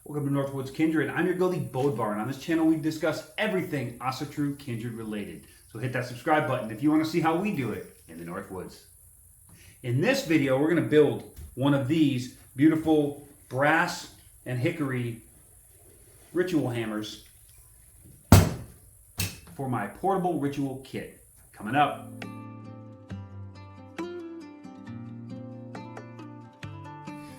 Welcome to Northwoods Kindred. I'm your Goldie Bodvar, and on this channel we discuss everything Asatru Kindred related. So hit that subscribe button if you want to see how we do it in the Northwoods. In this video, we're going to build one of these beautiful brass and hickory ritual hammers for my portable ritual kit. Coming up.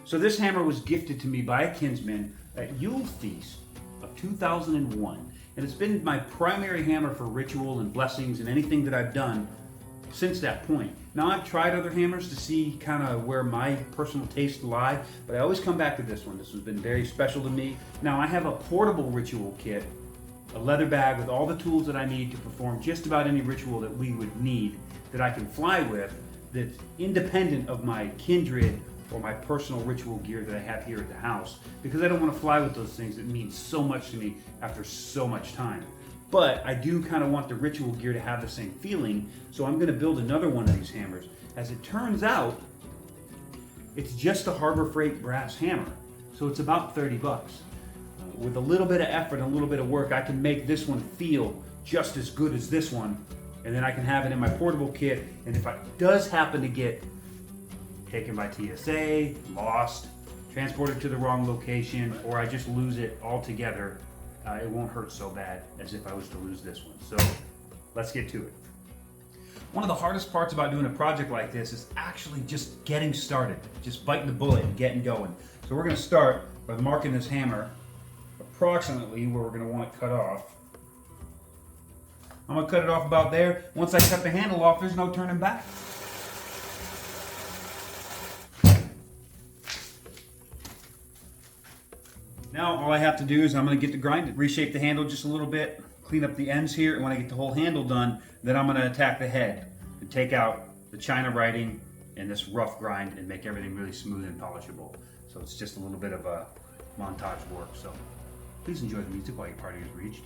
So this hammer was gifted to me by a kinsman at Yule Feast of 2001, and it's been my primary hammer for ritual and blessings and anything that I've done since that point. Now I've tried other hammers to see kind of where my personal tastes lie, but I always come back to this one. This has been very special to me. Now I have a portable ritual kit, a leather bag with all the tools that I need to perform just about any ritual that we would need that I can fly with, that's independent of my Kindred or my personal ritual gear that I have here at the house, because I don't want to fly with those things that mean so much to me after so much time. But I do kind of want the ritual gear to have the same feeling, so I'm going to build another one of these hammers. As it turns out, it's just a Harbor Freight brass hammer, so it's about 30 bucks. With a little bit of effort and a little bit of work, I can make this one feel just as good as this one, and then I can have it in my portable kit, and if it does happen to get taken by TSA, lost, transported to the wrong location, or I just lose it altogether, it won't hurt so bad as if I was to lose this one. So let's get to it. One of the hardest parts about doing a project like this is actually just getting started, just biting the bullet and getting going. So we're going to start by marking this hammer approximately where we're going to want it cut off. I'm going to cut it off about there. Once I cut the handle off, there's no turning back. Now all I have to do is I'm going to get to grind it, reshape the handle just a little bit, clean up the ends here, and when I get the whole handle done, then I'm going to attack the head and take out the China writing and this rough grind and make everything really smooth and polishable. So it's just a little bit of a montage work. So please enjoy the music while your party is reached.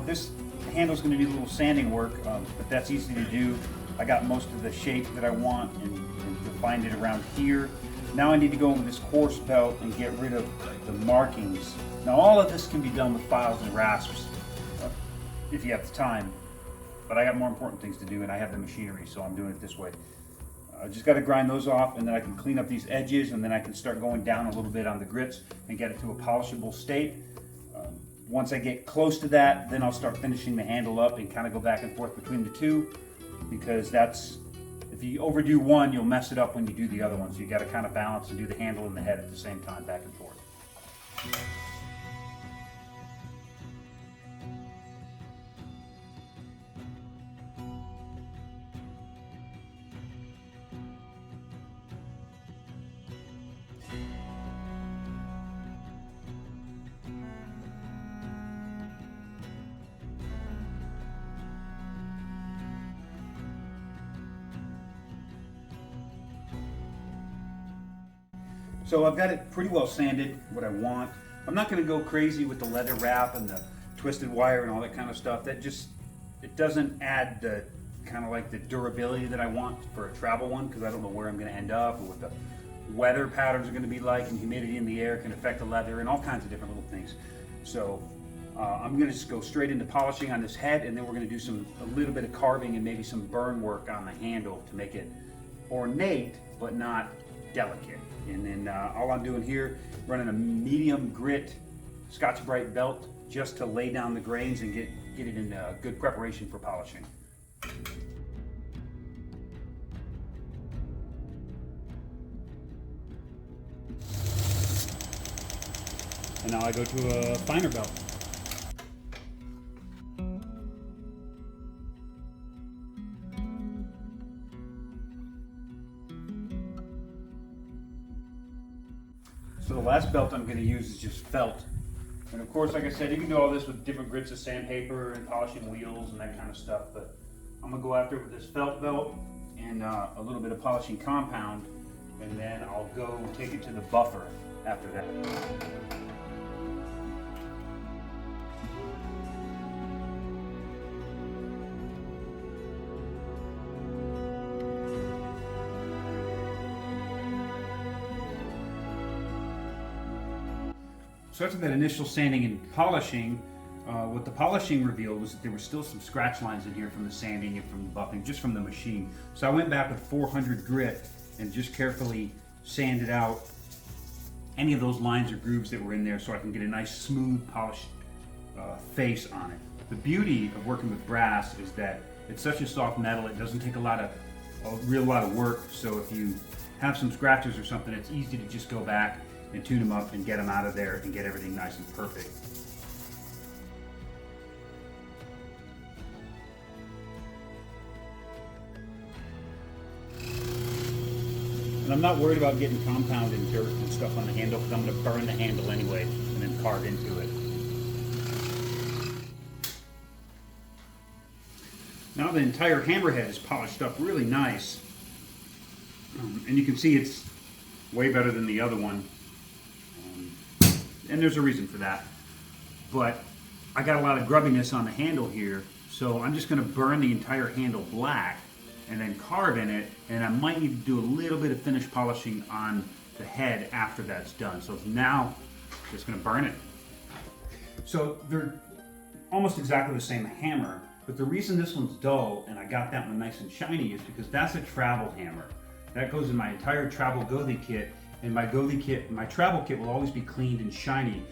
This handle's going to need a little sanding work, but that's easy to do. I got most of the shape that I want and defined it around here. Now I need to go in with this coarse belt and get rid of the markings. Now all of this can be done with files and rasps if you have the time, but I got more important things to do and I have the machinery, so I'm doing it this way. I just got to grind those off, and then I can clean up these edges, and then I can start going down a little bit on the grits and get it to a polishable state. Once I get close to that, then I'll start finishing the handle up and kind of go back and forth between the two, because that's, if you overdo one, you'll mess it up when you do the other one. So you got to kind of balance and do the handle and the head at the same time, back and forth. So I've got it pretty well sanded, what I want. I'm not going to go crazy with the leather wrap and the twisted wire and all that kind of stuff. That just, it doesn't add the kind of like the durability that I want for a travel one, because I don't know where I'm going to end up or what the weather patterns are going to be like, and humidity in the air can affect the leather and all kinds of different little things. So I'm going to just go straight into polishing on this head, and then we're going to do a little bit of carving and maybe some burn work on the handle to make it ornate but not delicate. And then all I'm doing here, running a medium grit Scotch-Brite belt just to lay down the grains and get it in good preparation for polishing. And now I go to a finer belt. So the last belt I'm going to use is just felt And of course, like I said, you can do all this with different grits of sandpaper and polishing wheels and that kind of stuff, but I'm gonna go after it with this felt belt and a little bit of polishing compound, and then I'll go take it to the buffer after that. So after that initial sanding and polishing, what the polishing revealed was that there were still some scratch lines in here from the sanding and from the buffing, just from the machine. So I went back with 400 grit and just carefully sanded out any of those lines or grooves that were in there so I can get a nice smooth polished face on it. The beauty of working with brass is that it's such a soft metal, it doesn't take a real lot of work. So if you have some scratches or something, it's easy to just go back and tune them up and get them out of there and get everything nice and perfect. And I'm not worried about getting compound and dirt and stuff on the handle because I'm going to burn the handle anyway and then carve into it. Now the entire hammerhead is polished up really nice. And you can see it's way better than the other one. And there's a reason for that. But I got a lot of grubbiness on the handle here, so I'm just going to burn the entire handle black and then carve in it, and I might need to do a little bit of finish polishing on the head after that's done. So now I'm just going to burn it. So they're almost exactly the same hammer, but the reason this one's dull and I got that one nice and shiny is because that's a travel hammer. That goes in my entire travel Gothi kit. And my travel kit will always be cleaned and shiny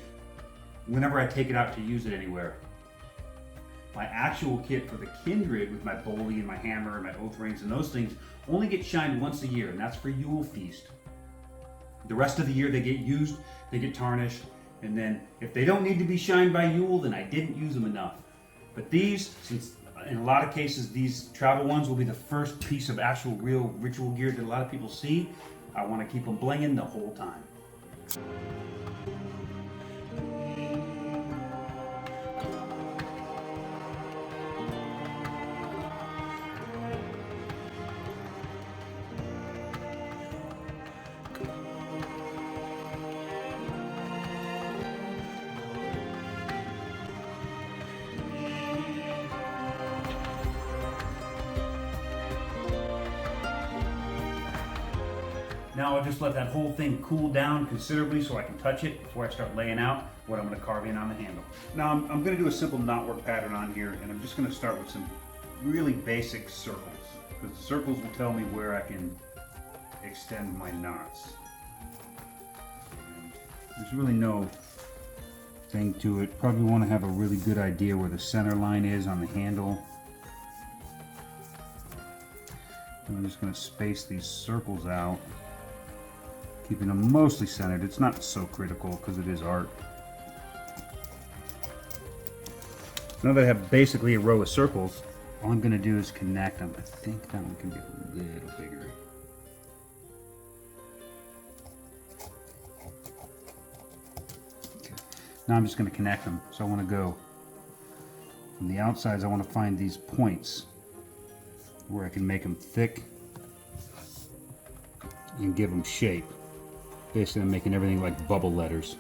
whenever I take it out to use it anywhere. My actual kit for the Kindred with my Boley and my hammer and my oath rings and those things only get shined once a year, and that's for Yule Feast. The rest of the year they get used, they get tarnished, and then if they don't need to be shined by Yule, then I didn't use them enough. But these, since in a lot of cases these travel ones will be the first piece of actual real ritual gear that a lot of people see, I want to keep them blinging the whole time. Now I'll just let that whole thing cool down considerably so I can touch it before I start laying out what I'm going to carve in on the handle. Now I'm going to do a simple knotwork pattern on here, and I'm just going to start with some really basic circles, because the circles will tell me where I can extend my knots. There's really no thing to it. Probably want to have a really good idea where the center line is on the handle. And I'm just going to space these circles out, keeping them mostly centered. It's not so critical because it is art. Now that I have basically a row of circles, all I'm going to do is connect them. I think that one can be a little bigger. Okay. Now I'm just going to connect them. So I want to go from the outsides. I want to find these points where I can make them thick and give them shape. Basically, I'm making everything like bubble letters.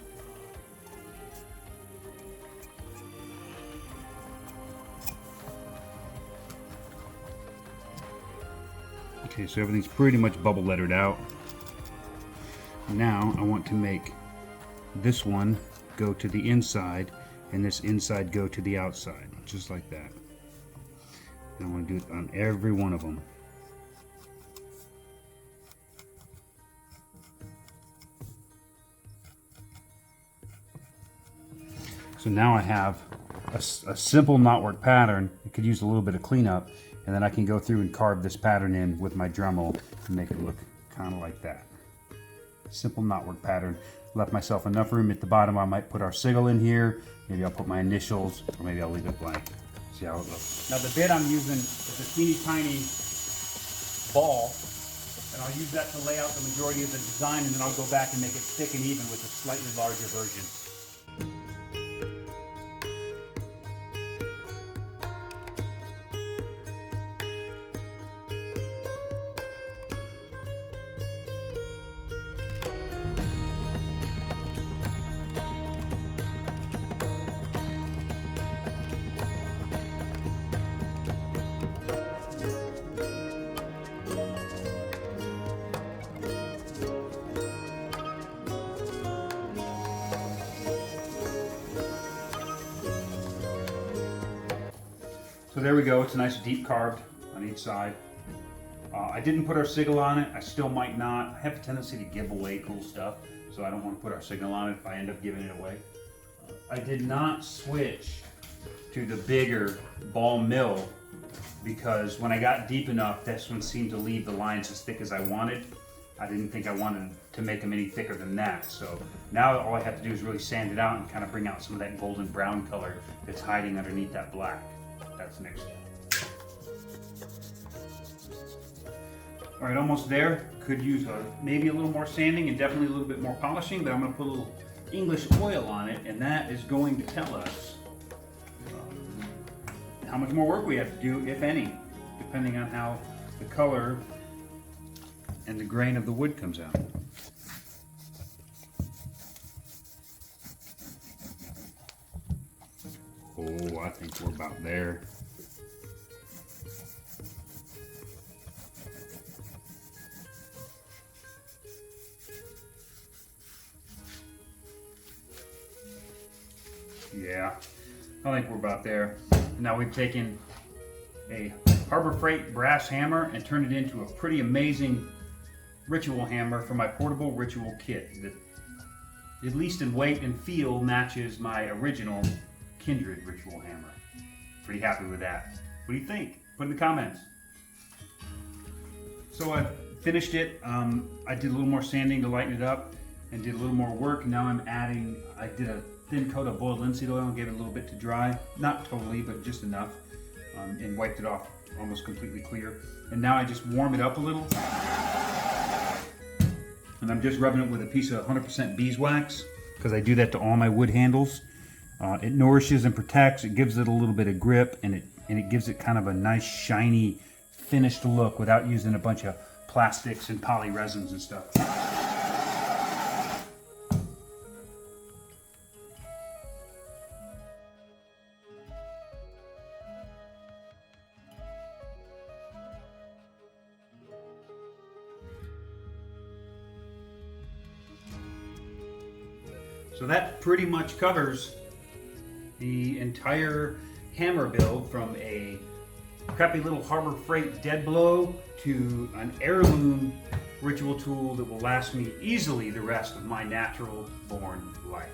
Okay, so everything's pretty much bubble lettered out. Now I want to make this one go to the inside and this inside go to the outside, just like that. And I want to do it on every one of them. So now I have a simple knotwork pattern. It could use a little bit of cleanup, and then I can go through and carve this pattern in with my Dremel and make it look kind of like that. Simple knotwork pattern. Left myself enough room at the bottom. I might put our sigil in here. Maybe I'll put my initials, or maybe I'll leave it blank. See how it looks. Now the bit I'm using is a teeny tiny ball, and I'll use that to lay out the majority of the design, and then I'll go back and make it thick and even with a slightly larger version. there we go. It's nice deep carved on each side. I didn't put our sigil on it. I still might not. I have a tendency to give away cool stuff, so I don't want to put our sigil on it if I end up giving it away. I did not switch to the bigger ball mill because when I got deep enough, this one seemed to leave the lines as thick as I wanted. I didn't think I wanted to make them any thicker than that. So now all I have to do is really sand it out and kind of bring out some of that golden brown color that's hiding underneath that black. That's next step. All right, almost there. Could use maybe a little more sanding and definitely a little bit more polishing, but I'm going to put a little English oil on it, and that is going to tell us how much more work we have to do, if any, depending on how the color and the grain of the wood comes out. Oh, I think we're about there. Yeah, I think we're about there. Now we've taken a Harbor Freight brass hammer and turned it into a pretty amazing ritual hammer for my portable ritual kit that, at least in weight and feel, matches my original Kindred ritual hammer. Pretty happy with that. What do you think? Put in the comments. So I finished it. I did a little more sanding to lighten it up and did a little more work. Now I'm adding, I did a thin coat of boiled linseed oil and gave it a little bit to dry. Not totally, but just enough. And wiped it off almost completely clear. And now I just warm it up a little. And I'm just rubbing it with a piece of 100% beeswax because I do that to all my wood handles. It nourishes and protects. It gives it a little bit of grip, and it gives it kind of a nice shiny finished look without using a bunch of plastics and poly resins and stuff. So that pretty much covers the entire hammer build, from a crappy little Harbor Freight dead blow to an heirloom ritual tool that will last me easily the rest of my natural born life.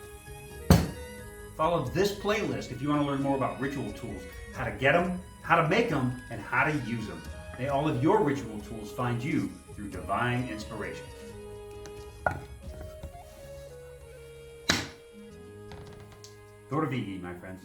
Follow this playlist if you want to learn more about ritual tools, how to get them, how to make them, and how to use them. May all of your ritual tools find you through divine inspiration. Thor, my friends.